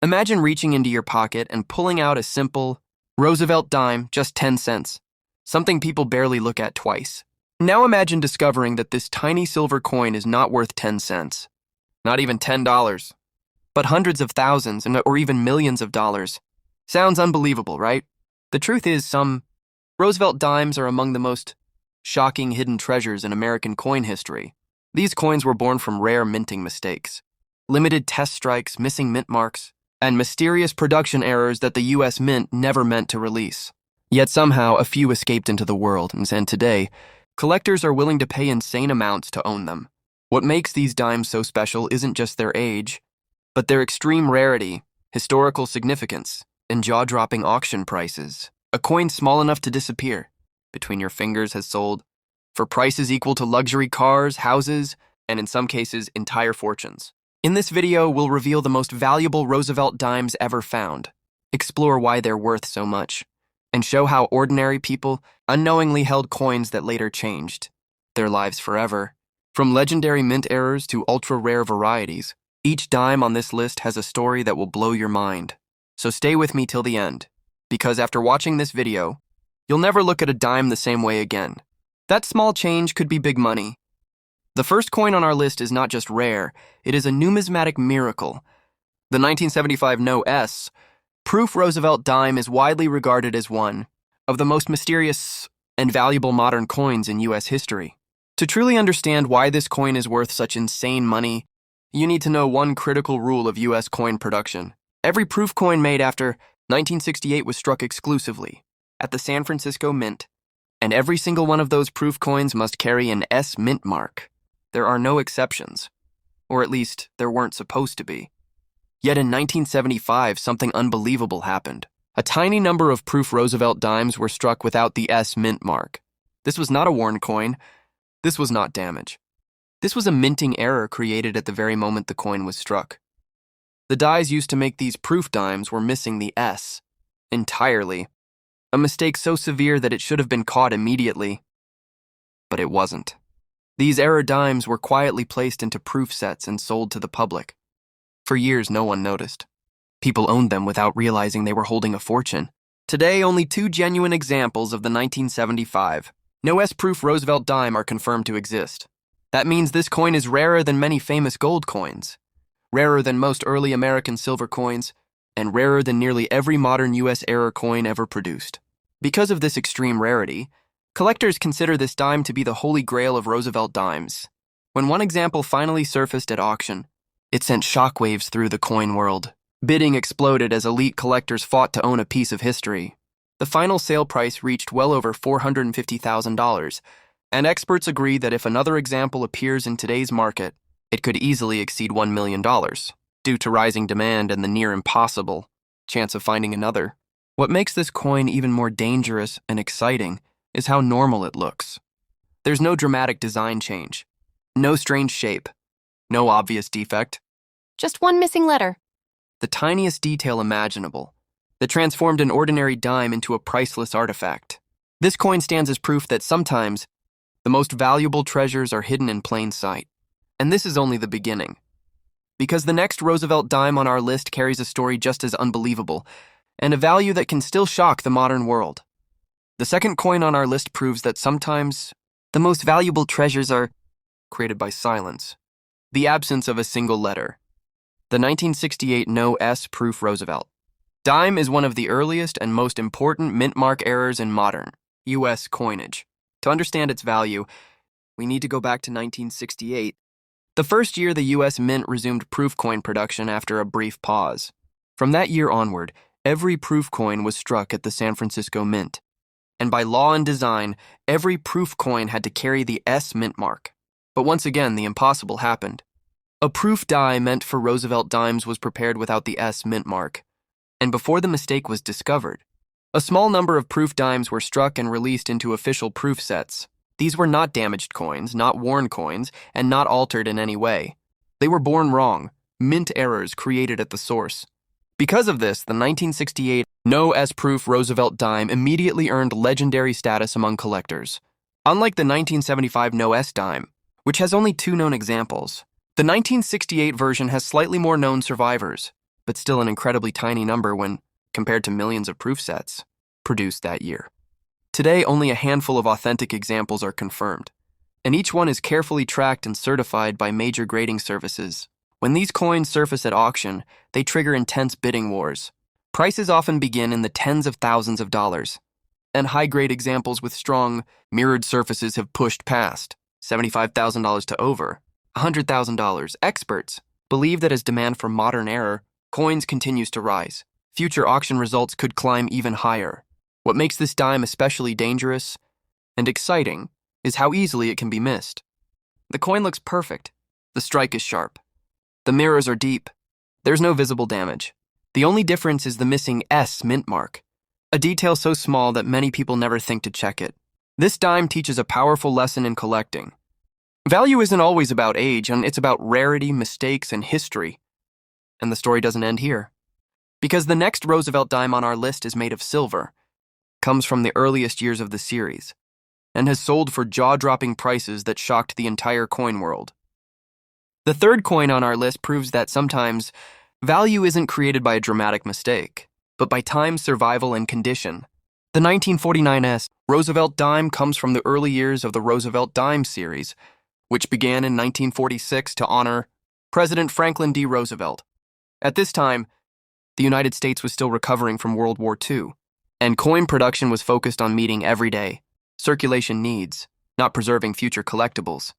Imagine reaching into your pocket and pulling out a simple Roosevelt dime, just 10 cents, something people barely look at twice. Now imagine discovering that this tiny silver coin is not worth 10 cents, not even $10, but hundreds of thousands or even millions of dollars. Sounds unbelievable, right? The truth is, some Roosevelt dimes are among the most shocking hidden treasures in American coin history. These coins were born from rare minting mistakes, limited test strikes, missing mint marks, and mysterious production errors that the U.S. Mint never meant to release. Yet somehow, a few escaped into the world, and today, collectors are willing to pay insane amounts to own them. What makes these dimes so special isn't just their age, but their extreme rarity, historical significance, and jaw-dropping auction prices. A coin small enough to disappear between your fingers has sold for prices equal to luxury cars, houses, and in some cases, entire fortunes. In this video, we'll reveal the most valuable Roosevelt dimes ever found, explore why they're worth so much, and show how ordinary people unknowingly held coins that later changed their lives forever. From legendary mint errors to ultra-rare varieties, each dime on this list has a story that will blow your mind. So stay with me till the end, because after watching this video, you'll never look at a dime the same way again. That small change could be big money. The first coin on our list is not just rare, it is a numismatic miracle. The 1975 No S proof Roosevelt dime is widely regarded as one of the most mysterious and valuable modern coins in U.S. history. To truly understand why this coin is worth such insane money, you need to know one critical rule of U.S. coin production. Every proof coin made after 1968 was struck exclusively at the San Francisco Mint, and every single one of those proof coins must carry an S mint mark. There are no exceptions, or at least there weren't supposed to be. Yet in 1975, something unbelievable happened. A tiny number of proof Roosevelt dimes were struck without the S mint mark. This was not a worn coin. This was not damage. This was a minting error created at the very moment the coin was struck. The dies used to make these proof dimes were missing the S entirely, a mistake so severe that it should have been caught immediately. But it wasn't. These error dimes were quietly placed into proof sets and sold to the public. For years, no one noticed. People owned them without realizing they were holding a fortune. Today, only 2 genuine examples of the 1975 No S proof Roosevelt dime are confirmed to exist. That means this coin is rarer than many famous gold coins, rarer than most early American silver coins, and rarer than nearly every modern U.S. error coin ever produced. Because of this extreme rarity, collectors consider this dime to be the holy grail of Roosevelt dimes. When one example finally surfaced at auction, it sent shockwaves through the coin world. Bidding exploded as elite collectors fought to own a piece of history. The final sale price reached well over $450,000, and experts agree that if another example appears in today's market, it could easily exceed $1 million, due to rising demand and the near impossible chance of finding another. What makes this coin even more dangerous and exciting is how normal it looks. There's no dramatic design change, no strange shape, no obvious defect. Just one missing letter. The tiniest detail imaginable that transformed an ordinary dime into a priceless artifact. This coin stands as proof that sometimes the most valuable treasures are hidden in plain sight. And this is only the beginning. Because the next Roosevelt dime on our list carries a story just as unbelievable, and a value that can still shock the modern world. The second coin on our list proves that sometimes the most valuable treasures are created by silence, the absence of a single letter. The 1968 No S proof Roosevelt dime is one of the earliest and most important mint mark errors in modern U.S. coinage. To understand its value, we need to go back to 1968, the first year the U.S. Mint resumed proof coin production after a brief pause. From that year onward, every proof coin was struck at the San Francisco Mint. And by law and design, every proof coin had to carry the S mint mark. But once again, the impossible happened. A proof die meant for Roosevelt dimes was prepared without the S mint mark. And before the mistake was discovered, a small number of proof dimes were struck and released into official proof sets. These were not damaged coins, not worn coins, and not altered in any way. They were born wrong, mint errors created at the source. Because of this, the 1968 No S proof Roosevelt dime immediately earned legendary status among collectors. Unlike the 1975 No S dime, which has only 2 known examples, the 1968 version has slightly more known survivors. but still an incredibly tiny number when compared to millions of proof sets produced that year. Today, only a handful of authentic examples are confirmed, and each one is carefully tracked and certified by major grading services. When these coins surface at auction, they trigger intense bidding wars. Prices often begin in the tens of thousands of dollars, and high-grade examples with strong, mirrored surfaces have pushed past $75,000 to over $100,000. Experts believe that as demand for modern era coins continues to rise, future auction results could climb even higher. What makes this dime especially dangerous and exciting is how easily it can be missed. The coin looks perfect. The strike is sharp. The mirrors are deep. There's no visible damage. The only difference is the missing S mint mark, a detail so small that many people never think to check it. This dime teaches a powerful lesson in collecting. Value isn't always about age, and it's about rarity, mistakes, and history. And the story doesn't end here. Because the next Roosevelt dime on our list is made of silver, comes from the earliest years of the series, and has sold for jaw-dropping prices that shocked the entire coin world. The third coin on our list proves that sometimes value isn't created by a dramatic mistake, but by time, survival, and condition. The 1949 Roosevelt Dime comes from the early years of the Roosevelt Dime series, which began in 1946 to honor President Franklin D. Roosevelt. At this time, the United States was still recovering from World War II, and coin production was focused on meeting everyday circulation needs, not preserving future collectibles.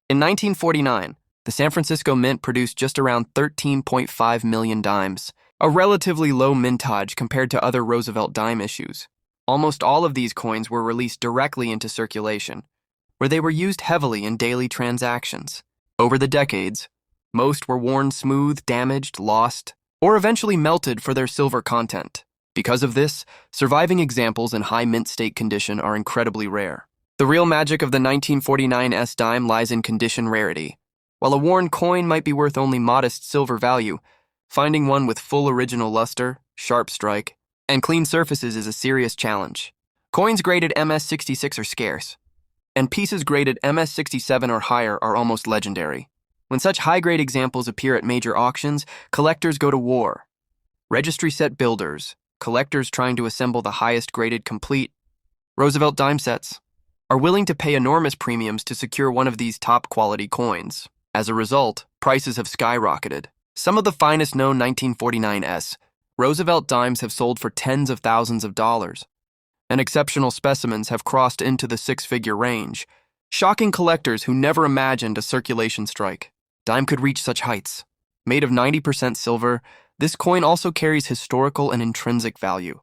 In 1949, the San Francisco Mint produced just around 13.5 million dimes, a relatively low mintage compared to other Roosevelt dime issues. Almost all of these coins were released directly into circulation, where they were used heavily in daily transactions. Over the decades, most were worn smooth, damaged, lost, or eventually melted for their silver content. Because of this, surviving examples in high mint state condition are incredibly rare. The real magic of the 1949 S dime lies in condition rarity. While a worn coin might be worth only modest silver value, finding one with full original luster, sharp strike, and clean surfaces is a serious challenge. Coins graded MS-66 are scarce, and pieces graded MS-67 or higher are almost legendary. When such high-grade examples appear at major auctions, collectors go to war. Registry set builders, collectors trying to assemble the highest graded complete Roosevelt dime sets, are willing to pay enormous premiums to secure one of these top-quality coins. As a result, prices have skyrocketed. Some of the finest known 1949 Roosevelt dimes have sold for tens of thousands of dollars, and exceptional specimens have crossed into the six-figure range, shocking collectors who never imagined a circulation strike dime could reach such heights. Made of 90% silver, this coin also carries historical and intrinsic value.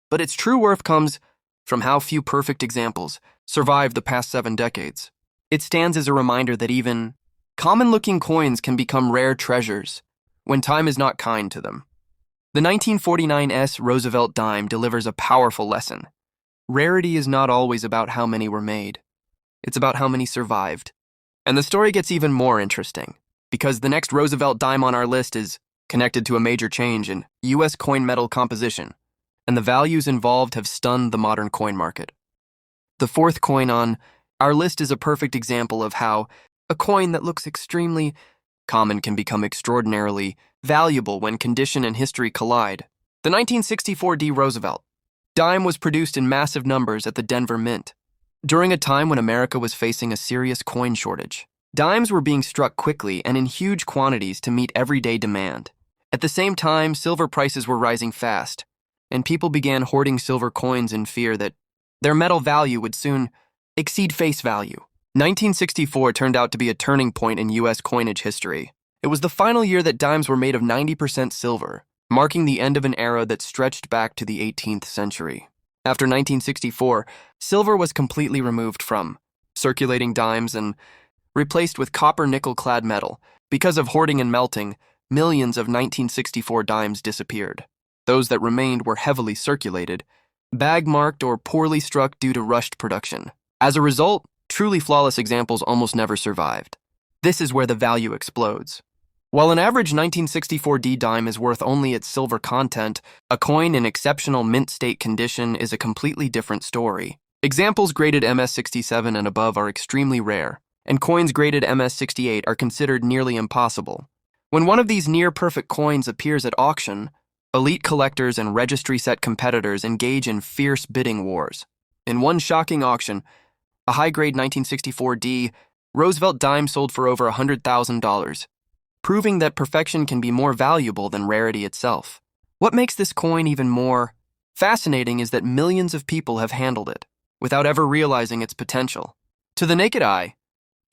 But its true worth comes from how few perfect examples survived the past 7 decades. It stands as a reminder that even common-looking coins can become rare treasures when time is not kind to them. The 1949 Roosevelt dime delivers a powerful lesson. Rarity is not always about how many were made. It's about how many survived. And the story gets even more interesting, because the next Roosevelt dime on our list is connected to a major change in U.S. coin metal composition, and the values involved have stunned the modern coin market. The fourth coin on our list is a perfect example of how a coin that looks extremely common can become extraordinarily valuable when condition and history collide. The 1964 D. Roosevelt dime was produced in massive numbers at the Denver Mint. During a time when America was facing a serious coin shortage, dimes were being struck quickly and in huge quantities to meet everyday demand. At the same time, silver prices were rising fast, and people began hoarding silver coins in fear that their metal value would soon exceed face value. 1964 turned out to be a turning point in U.S. coinage history. It was the final year that dimes were made of 90% silver, marking the end of an era that stretched back to the 18th century. After 1964, silver was completely removed from circulating dimes and replaced with copper-nickel-clad metal. Because of hoarding and melting, millions of 1964 dimes disappeared. Those that remained were heavily circulated, bag-marked or poorly struck due to rushed production. As a result, truly flawless examples almost never survived. This is where the value explodes. While an average 1964 D dime is worth only its silver content, a coin in exceptional mint state condition is a completely different story. Examples graded MS-67 and above are extremely rare, and coins graded MS-68 are considered nearly impossible. When one of these near-perfect coins appears at auction, elite collectors and registry-set competitors engage in fierce bidding wars. In one shocking auction, a high-grade 1964D Roosevelt Dime sold for over $100,000, proving that perfection can be more valuable than rarity itself. What makes this coin even more fascinating is that millions of people have handled it, without ever realizing its potential. To the naked eye,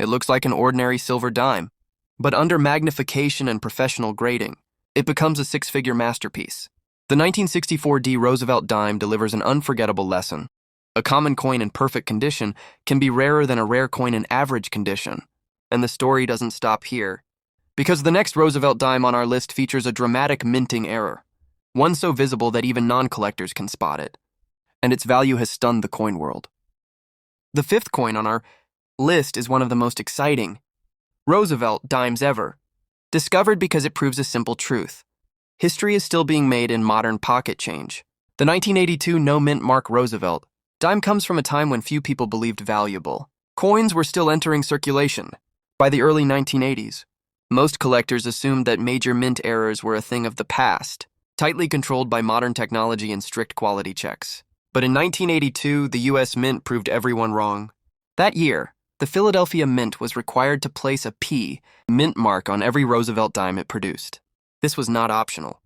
it looks like an ordinary silver dime, but under magnification and professional grading, it becomes a six-figure masterpiece. The 1964D Roosevelt Dime delivers an unforgettable lesson. A common coin in perfect condition can be rarer than a rare coin in average condition. And the story doesn't stop here, because the next Roosevelt Dime on our list features a dramatic minting error, one so visible that even non-collectors can spot it, and its value has stunned the coin world. The fifth coin on our list is one of the most exciting Roosevelt dimes ever, discovered because it proves a simple truth. History is still being made in modern pocket change. The 1982 no-mint mark Roosevelt dime comes from a time when few people believed valuable coins were still entering circulation. By the early 1980s, most collectors assumed that major mint errors were a thing of the past, tightly controlled by modern technology and strict quality checks. But in 1982, the U.S. Mint proved everyone wrong. That year, the Philadelphia Mint was required to place a P mint mark on every Roosevelt dime it produced. This was not optional.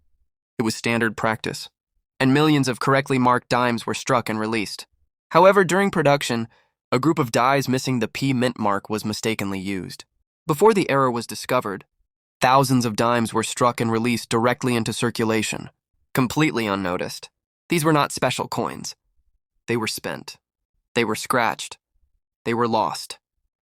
It was standard practice, and millions of correctly marked dimes were struck and released. However, during production, a group of dies missing the P mint mark was mistakenly used. Before the error was discovered, thousands of dimes were struck and released directly into circulation, completely unnoticed. These were not special coins. They were spent. They were scratched. They were lost.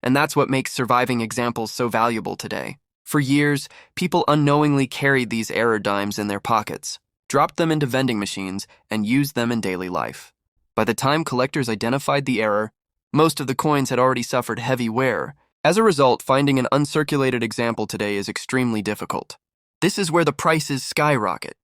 And that's what makes surviving examples so valuable today. For years, people unknowingly carried these error dimes in their pockets, dropped them into vending machines, and used them in daily life. By the time collectors identified the error, most of the coins had already suffered heavy wear. As a result, finding an uncirculated example today is extremely difficult. This is where the prices skyrocket.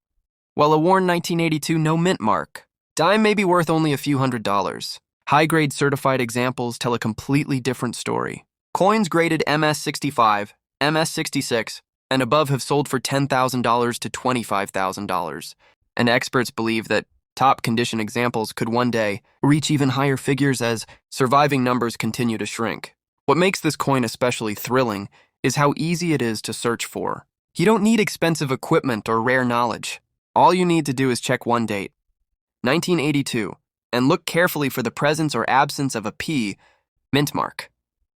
While a worn 1982 no-mint mark dime may be worth only a few $100s, high-grade certified examples tell a completely different story. Coins graded MS-65, MS-66, and above have sold for $10,000 to $25,000, and experts believe that top-condition examples could one day reach even higher figures as surviving numbers continue to shrink. What makes this coin especially thrilling is how easy it is to search for. You don't need expensive equipment or rare knowledge. All you need to do is check one date, 1982, and look carefully for the presence or absence of a P mint mark.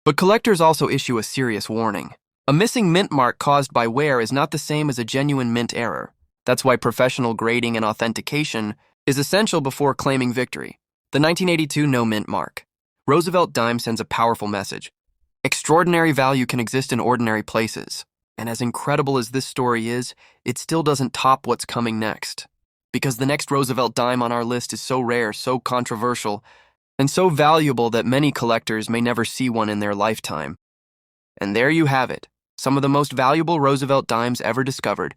But collectors also issue a serious warning. A missing mint mark caused by wear is not the same as a genuine mint error. That's why professional grading and authentication is essential before claiming victory. The 1982 no mint mark Roosevelt Dime sends a powerful message. Extraordinary value can exist in ordinary places. And as incredible as this story is, it still doesn't top what's coming next. Because the next Roosevelt Dime on our list is so rare, so controversial, and so valuable that many collectors may never see one in their lifetime. And there you have it, some of the most valuable Roosevelt dimes ever discovered,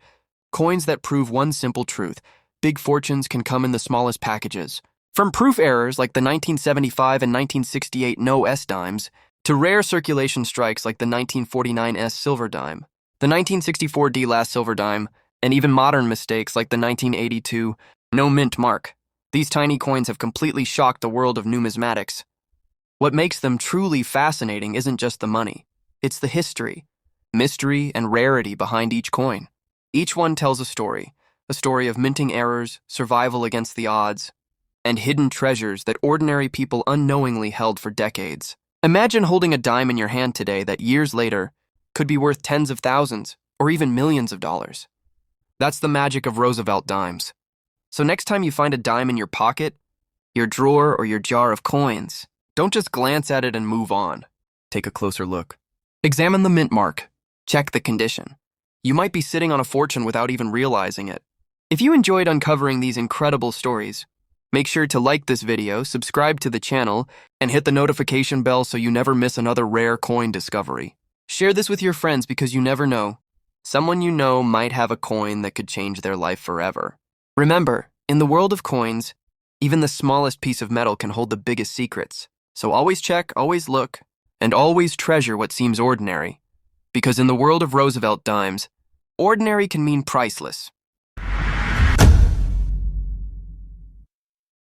coins that prove one simple truth: big fortunes can come in the smallest packages. From proof errors like the 1975 and 1968 no-S dimes, to rare circulation strikes like the 1949 S silver dime, the 1964 D last silver dime, and even modern mistakes like the 1982 no-mint mark. These tiny coins have completely shocked the world of numismatics. What makes them truly fascinating isn't just the money. It's the history, mystery, and rarity behind each coin. Each one tells a story of minting errors, survival against the odds, and hidden treasures that ordinary people unknowingly held for decades. Imagine holding a dime in your hand today that years later could be worth tens of thousands or even millions of dollars. That's the magic of Roosevelt dimes. So next time you find a dime in your pocket, your drawer, or your jar of coins, don't just glance at it and move on. Take a closer look. Examine the mint mark. Check the condition. You might be sitting on a fortune without even realizing it. If you enjoyed uncovering these incredible stories, make sure to like this video, subscribe to the channel, and hit the notification bell so you never miss another rare coin discovery. Share this with your friends because you never know. Someone you know might have a coin that could change their life forever. Remember, in the world of coins, even the smallest piece of metal can hold the biggest secrets. So always check, always look, and always treasure what seems ordinary. Because in the world of Roosevelt dimes, Ordinary can mean priceless.